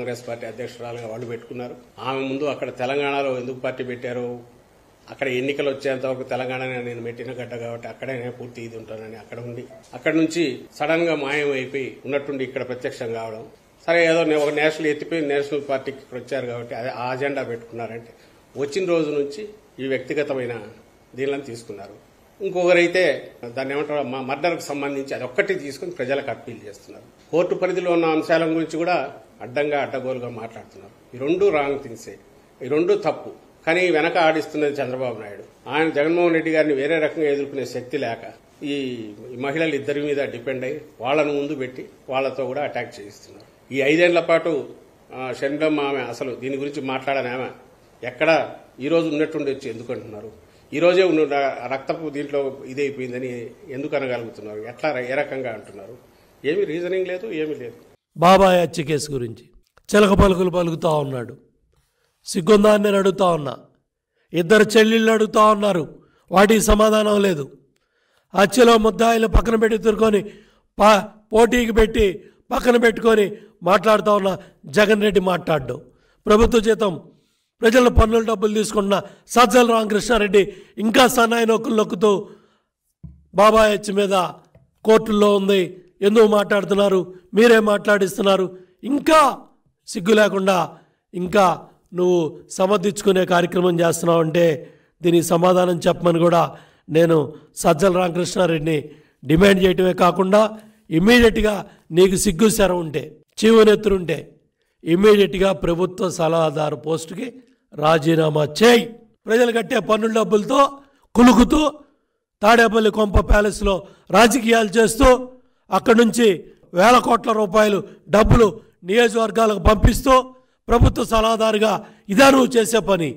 Congress party అధ్యక్షురాలుగా వాళ్ళు పెట్టుకున్నారు. ఆమె ముందు అక్కడ తెలంగాణలో ఎందుకు పార్టీ పెట్టారో, అక్కడ ఎన్నికలు వచ్చేంత వరకు తెలంగాణ నేను పెట్టిన గడ్డ కాబట్టి అక్కడే నేను పూర్తి ఇది ఉంటానని అక్కడ ఉండి అక్కడ నుంచి సడన్ గా మాయం అయిపోయి ఉన్నట్టుండి ఇక్కడ ప్రత్యక్షం కావడం. సరే ఏదో ఒక నేషనల్ ఎత్తిపోయి నేషనల్ పార్టీకి ఇక్కడ వచ్చారు కాబట్టి అదే ఆ అజెండా పెట్టుకున్నారంటే వచ్చిన రోజు నుంచి ఈ వ్యక్తిగతమైన దీనిలను తీసుకున్నారు. ఇంకొకరైతే దాన్ని ఏమంటారు మర్డర్కు సంబంధించి అది ఒక్కటి తీసుకుని ప్రజలకు అప్పీల్ చేస్తున్నారు. కోర్టు పరిధిలో ఉన్న అంశాల గురించి కూడా అడ్డగోలుగా మాట్లాడుతున్నారు. ఈ రెండు రాంగ్ థింగ్సే, ఈ రెండు తప్పు. కానీ వెనక ఆడిస్తున్నది చంద్రబాబు నాయుడు. ఆయన జగన్మోహన్ రెడ్డి గారిని వేరే రకంగా ఎదుర్కొనే శక్తి లేక ఈ మహిళలు ఇద్దరి మీద డిపెండ్ అయ్యి వాళ్లను ముందు పెట్టి వాళ్లతో కూడా అటాక్ చేయిస్తున్నారు. ఈ 5 ఏళ్ల పాటు షర్మిలమ్మ ఆమె అసలు దీని గురించి మాట్లాడని ఆమె ఎక్కడ ఈ రోజు ఉన్నట్టుండి వచ్చి ఎందుకు అంటున్నారు? ఈ రోజే రక్తపు దీంట్లో ఇదైపోయిందని ఎందుకు అనగలుగుతున్నారు? ఎట్లా ఏ రకంగా అంటున్నారు? ఏమీ రీజనింగ్ లేదు, ఏమీ లేదు. బాబాయ్ హత్య కేసు గురించి చిలక పలుకులు పలుకుతా ఉన్నాడు. సిగ్గుందా అని నేను అడుగుతా ఉన్నా. 2 చెల్లెళ్ళు అడుగుతా ఉన్నారు, వాటికి సమాధానం లేదు. హత్యలో ముద్దాయిలు పక్కన పెట్టి తిరుకొని పోటీకి పెట్టి పక్కన పెట్టుకొని మాట్లాడుతూ ఉన్న జగన్ రెడ్డి మాట్లాడడం, ప్రభుత్వ జీతం ప్రజల పన్నుల డబ్బులు తీసుకున్న సజ్జల రామకృష్ణారెడ్డి ఇంకా సన్నాయి నొక్కులు నొక్కుతూ బాబాయ్ హత్య మీద కోర్టుల్లో ఉంది, ఎందుకు మాట్లాడుతున్నారు, మీరే మాట్లాడిస్తున్నారు, ఇంకా సిగ్గు లేకుండా ఇంకా నువ్వు సమర్థించుకునే కార్యక్రమం చేస్తున్నావు అంటే దీనికి సమాధానం చెప్పమని కూడా నేను సజ్జల రామకృష్ణారెడ్డిని డిమాండ్ చేయటమే కాకుండా ఇమ్మీడియట్గా నీకు సిగ్గు శరం ఉంటే, చీవనెత్తురుంటే ఇమ్మీడియట్గా ప్రభుత్వ సలహాదారు పోస్టుకి రాజీనామా చేయి. ప్రజలు కట్టే పన్నుల డబ్బులతో కులుకుతూ తాడేపల్లి కొంప ప్యాలెస్లో రాజకీయాలు చేస్తూ అక్కడి నుంచి వేల కోట్ల రూపాయలు డబ్బులు నియోజకవర్గాలకు పంపిస్తూ ప్రభుత్వ సలహాదారుగా ఇదా నువ్వు చేసే పని.